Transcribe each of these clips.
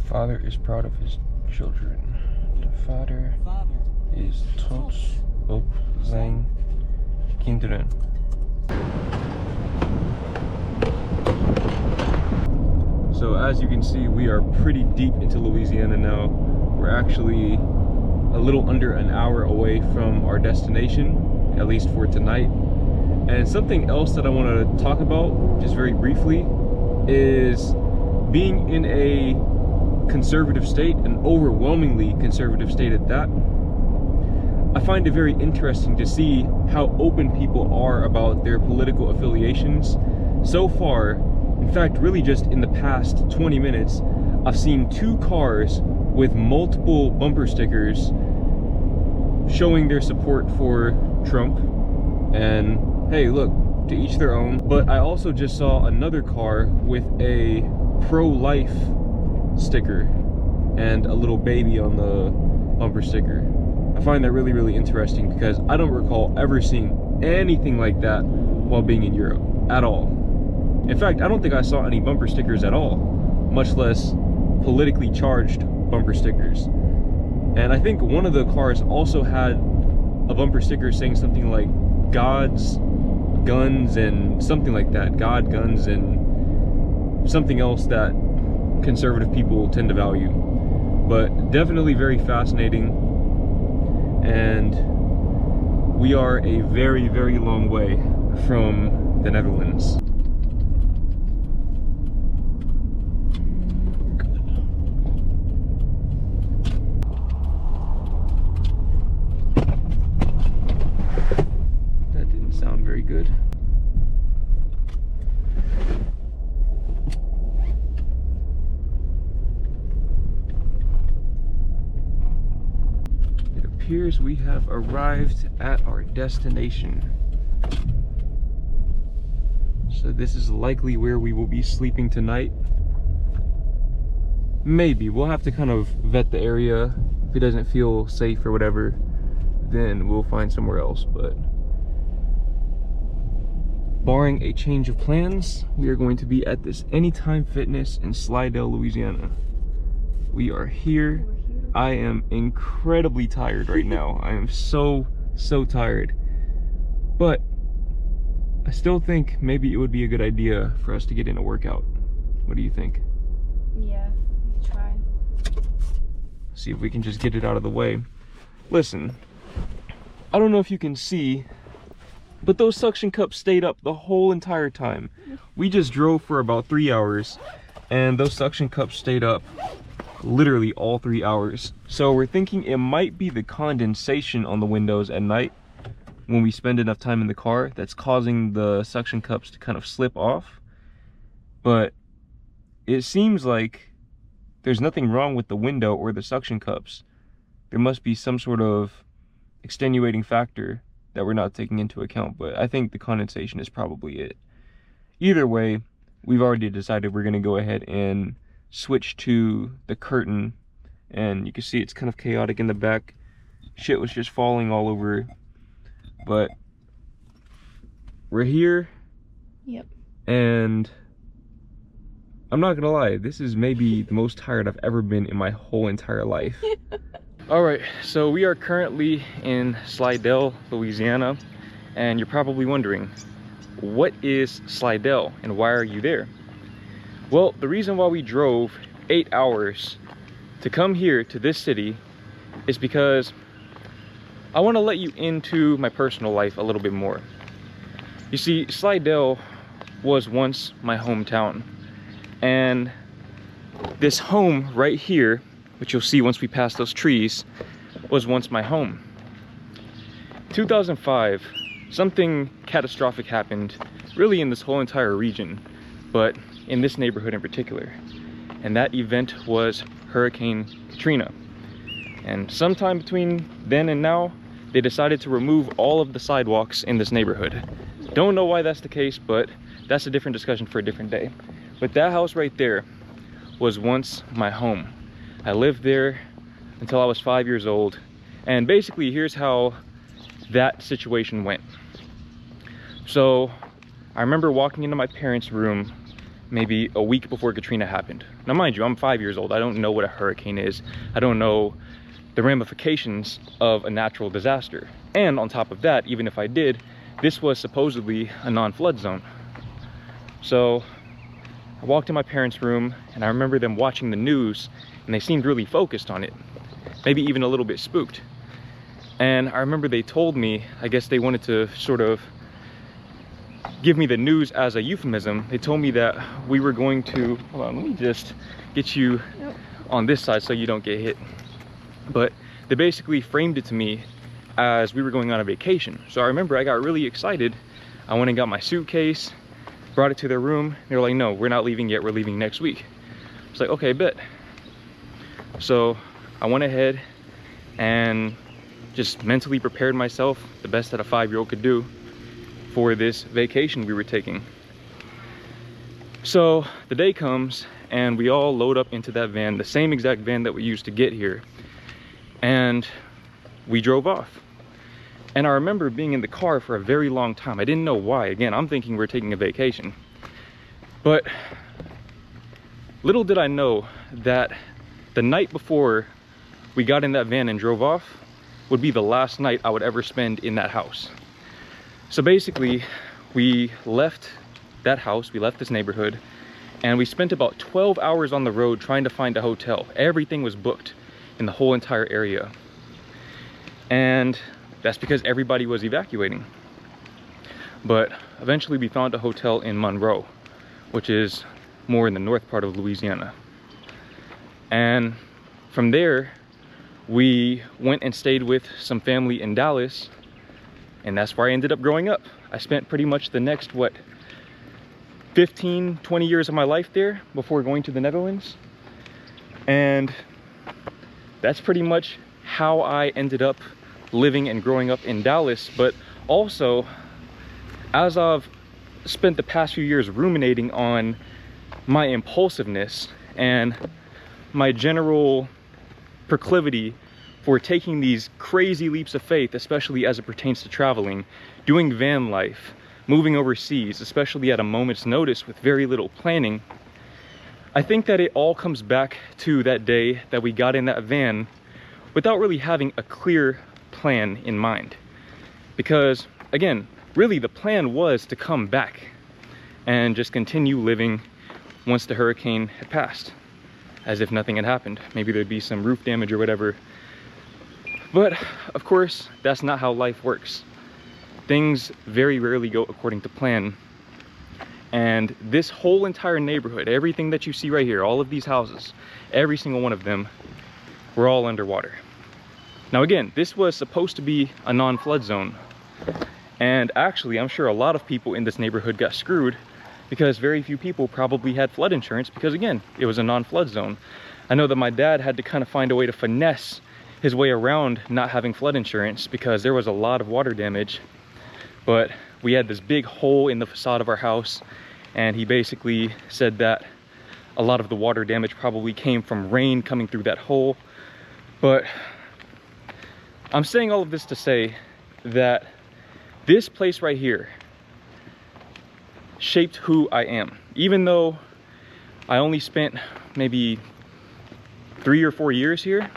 Father is proud of his children. De vader is trots op zijn kinderen. So as you can see, we are pretty deep into Louisiana now. We're actually a little under an hour away from our destination, at least for tonight. And something else that I want to talk about, just very briefly, is being in a conservative state, an overwhelmingly conservative state at that. I find it very interesting to see how open people are about their political affiliations. So far, in fact, really just in the past 20 minutes, I've seen 2 cars with multiple bumper stickers showing their support for Trump. And hey, look, to each their own. But I also just saw another car with a pro-life sticker and a little baby on the bumper sticker. I find that really, really interesting because I don't recall ever seeing anything like that while being in Europe at all. In fact, I don't think I saw any bumper stickers at all, much less politically charged bumper stickers. And I think one of the cars also had a bumper sticker saying something like God's guns and something like that. God, guns, and something else that conservative people tend to value. But definitely very fascinating. And we are a very, very long way from the Netherlands. Good. It appears we have arrived at our destination. So this is likely where we will be sleeping tonight. Maybe. We'll have to kind of vet the area. If it doesn't feel safe or whatever, then we'll find somewhere else. But barring a change of plans, we are going to be at this Anytime Fitness in Slidell, Louisiana. We are here. I am incredibly tired right now. I am so tired. But I still think maybe it would be a good idea for us to get in a workout. What do you think? Yeah, try. See if we can just get it out of the way. Listen, I don't know if you can see, but those suction cups stayed up the whole entire time. We just drove for about 3 hours, and those suction cups stayed up literally all 3 hours. So we're thinking it might be the condensation on the windows at night when we spend enough time in the car that's causing the suction cups to kind of slip off. But it seems like there's nothing wrong with the window or the suction cups. There must be some sort of extenuating factor that we're not taking into account, but I think the condensation is probably it. Either way, we've already decided we're gonna go ahead and switch to the curtain, and you can see it's kind of chaotic in the back. Shit was just falling all over, but we're here. Yep. And I'm not gonna lie, this is maybe the most tired I've ever been in my whole entire life. All right, so we are currently in Slidell, Louisiana, and you're probably wondering, what is Slidell and why are you there? Well, the reason why we drove 8 hours to come here to this city is because I want to let you into my personal life a little bit more. You see, Slidell was once my hometown, and this home right here, which you'll see once we pass those trees, was once my home. 2005, something catastrophic happened really in this whole entire region, but in this neighborhood in particular. And that event was Hurricane Katrina. And sometime between then and now, they decided to remove all of the sidewalks in this neighborhood. Don't know why that's the case, but that's a different discussion for a different day. But that house right there was once my home. I lived there until I was 5 years old. And basically, here's how that situation went. So I remember walking into my parents' room maybe a week before Katrina happened. Now mind you, I'm 5 years old. I don't know what a hurricane is. I don't know the ramifications of a natural disaster. And on top of that, even if I did, this was supposedly a non-flood zone. So I walked in my parents' room and I remember them watching the news and they seemed really focused on it, maybe even a little bit spooked. And I remember they told me, I guess they wanted to sort of give me the news as a euphemism. They told me that we were going to, hold on, let me just get you on this side so you don't get hit. But they basically framed it to me as we were going on a vacation. So I remember I got really excited. I went and got my suitcase, brought it to their room. They were like, no, we're not leaving yet, we're leaving next week. I was like, okay, bet. So I went ahead and just mentally prepared myself the best that a 5-year-old could do for this vacation we were taking. So the day comes and we all load up into that van, the same exact van that we used to get here. And we drove off. And I remember being in the car for a very long time. I didn't know why. Again, I'm thinking we're taking a vacation. But little did I know that the night before we got in that van and drove off would be the last night I would ever spend in that house. So basically, we left that house, we left this neighborhood, and we spent about 12 hours on the road trying to find a hotel. Everything was booked in the whole entire area. And that's because everybody was evacuating. But eventually we found a hotel in Monroe, which is more in the north part of Louisiana. And from there, we went and stayed with some family in Dallas, and that's where I ended up growing up. I spent pretty much the next, 15, 20 years of my life there before going to the Netherlands. And that's pretty much how I ended up living and growing up in Dallas. But also, as I've spent the past few years ruminating on my impulsiveness and my general proclivity for taking these crazy leaps of faith, especially as it pertains to traveling, doing van life, moving overseas, especially at a moment's notice with very little planning, I think that it all comes back to that day that we got in that van without really having a clear plan in mind. Because again, really the plan was to come back and just continue living once the hurricane had passed, as if nothing had happened. Maybe there'd be some roof damage or whatever. But of course, that's not how life works. Things very rarely go according to plan. And this whole entire neighborhood, everything that you see right here, all of these houses, every single one of them, were all underwater. Now again, this was supposed to be a non-flood zone. And actually, I'm sure a lot of people in this neighborhood got screwed because very few people probably had flood insurance because again, it was a non-flood zone. I know that my dad had to kind of find a way to finesse his way around not having flood insurance because there was a lot of water damage. But we had this big hole in the facade of our house, and he basically said that a lot of the water damage probably came from rain coming through that hole. But I'm saying all of this to say that this place right here shaped who I am. Even though I only spent maybe 3 or 4 years here,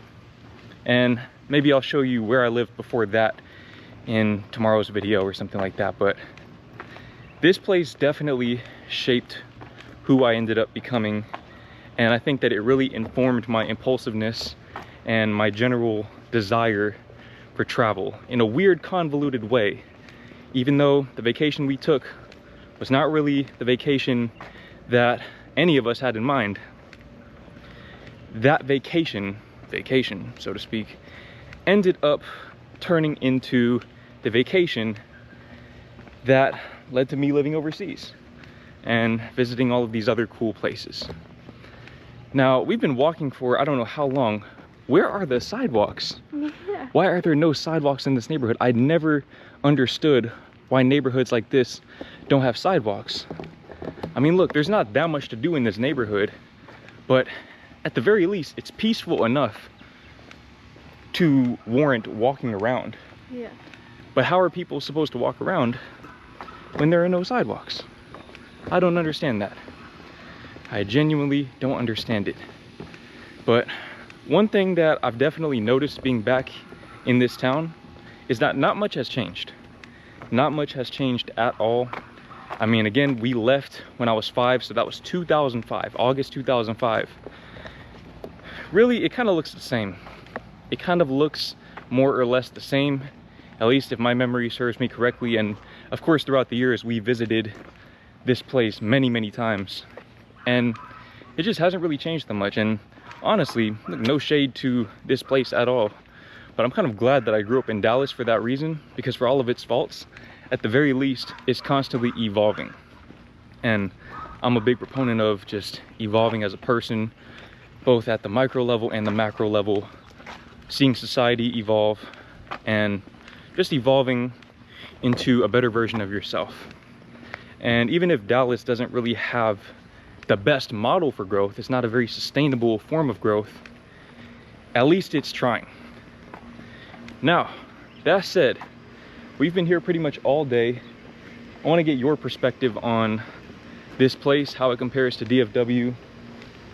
and maybe I'll show you where I lived before that in tomorrow's video or something like that, but this place definitely shaped who I ended up becoming. And I think that it really informed my impulsiveness and my general desire for travel in a weird, convoluted way. Even though the vacation we took was not really the vacation that any of us had in mind, that vacation, so to speak, ended up turning into the vacation that led to me living overseas and visiting all of these other cool places. Now, we've been walking for I don't know how long. Where are the sidewalks? Yeah. Why are there no sidewalks in this neighborhood? I'd never understood why neighborhoods like this don't have sidewalks. I mean, look, there's not that much to do in this neighborhood, but at the very least, it's peaceful enough to warrant walking around. Yeah. But how are people supposed to walk around when there are no sidewalks? I don't understand that. I genuinely don't understand it. But one thing that I've definitely noticed being back in this town is that not much has changed. Not much has changed at all. I mean, again, we left when I was 5, so that was 2005, August 2005. Really, it kind of looks the same. It kind of looks more or less the same, at least if my memory serves me correctly. And of course, throughout the years, we visited this place many times, and it just hasn't really changed that much. And honestly, no shade to this place at all, but I'm kind of glad that I grew up in Dallas for that reason, because for all of its faults, at the very least, it's constantly evolving. And I'm a big proponent of just evolving as a person, both at the micro level and the macro level, seeing society evolve and just evolving into a better version of yourself. And even if Dallas doesn't really have the best model for growth, it's not a very sustainable form of growth, at least it's trying. Now, that said, we've been here pretty much all day. I want to get your perspective on this place, how it compares to DFW,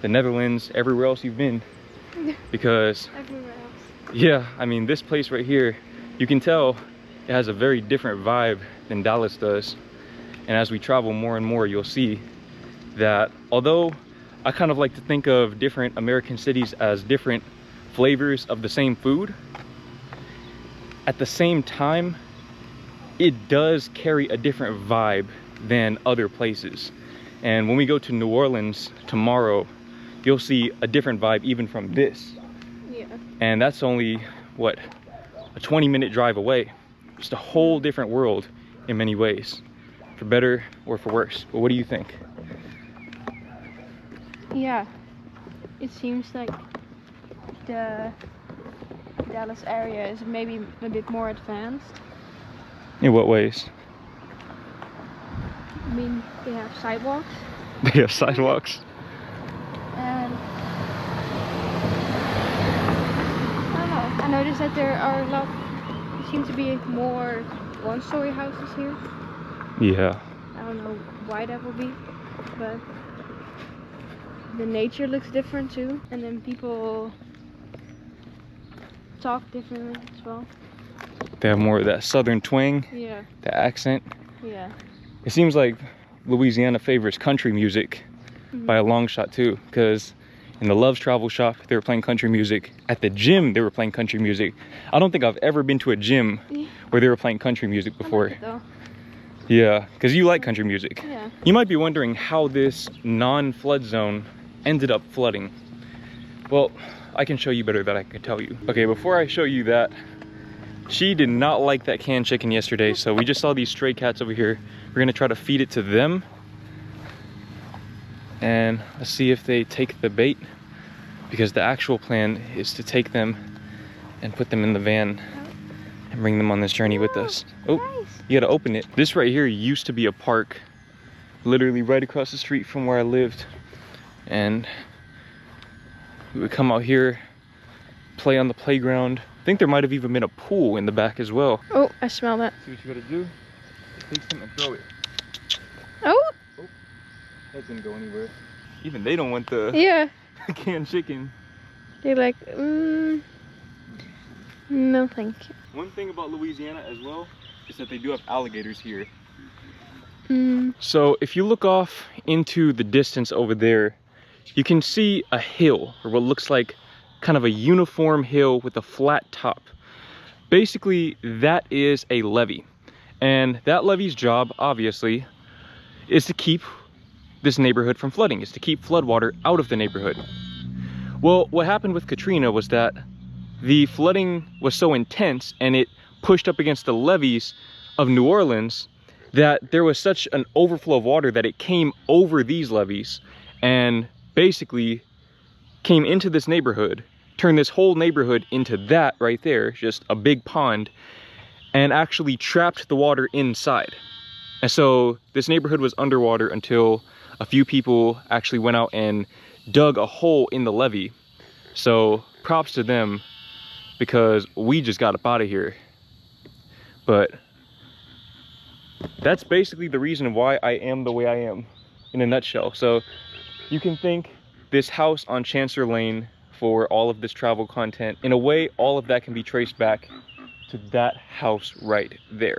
the Netherlands, everywhere else you've been. Because Everywhere else. yeah, I mean, this place right here, you can tell it has a very different vibe than Dallas does. And as we travel more and more, you'll see that although I kind of like to think of different American cities as different flavors of the same food, at the same time, it does carry a different vibe than other places. And when we go to New Orleans tomorrow, you'll see a different vibe even from this. Yeah. And that's only, what, a 20-minute drive away. Just a whole different world in many ways, for better or for worse. But what do you think? Yeah. It seems like the Dallas area is maybe a bit more advanced. In what ways? I mean, they have sidewalks. They have sidewalks. And I don't know. I noticed that there are a lot. There seem to be more one-story houses here. Yeah. I don't know why that would be, but the nature looks different too. And then people talk differently as well. They have more of that southern twang, Yeah. the accent. Yeah. It seems like Louisiana favors country music by a long shot too, because in the Love's travel shop, they were playing country music. At the gym, they were playing country music. I don't think I've ever been to a gym where they were playing country music before. I like it though. Yeah, because you like country music. Yeah. You might be wondering how this non-flood zone ended up flooding. Well, I can show you better than I can tell you. Okay, before I show you that, she did not like that canned chicken yesterday, so we just saw these stray cats over here. We're gonna try to feed it to them. And let's see if they take the bait, because the actual plan is to take them and put them in the van and bring them on this journey with us. Oh, Nice. you gotta open it. This right here used to be a park, literally right across the street from where I lived. And we would come out here, play on the playground. I think there might have even been a pool in the back as well. Oh, I smell that. See what you gotta do? Take some and throw it. Oh. That didn't go anywhere. Even they don't want the Yeah. canned chicken. They're like, no, thank you. One thing about Louisiana as well is that they do have alligators here. So if you look off into the distance over there, you can see a hill, or what looks like kind of a uniform hill with a flat top. Basically, that is a levee. And that levee's job, obviously, is to keep this neighborhood from flooding, is to keep floodwater out of the neighborhood. Well, what happened with Katrina was that the flooding was so intense and it pushed up against the levees of New Orleans that there was such an overflow of water that it came over these levees and basically came into this neighborhood, turned this whole neighborhood into that right there, just a big pond, and actually trapped the water inside. And so this neighborhood was underwater until a few people actually went out and dug a hole in the levee. So props to them, because we just got up out of here. But that's basically the reason why I am the way I am, in a nutshell. So You can thank this house on Chancellor Lane for all of this travel content. In a way, all of that can be traced back to that house right there.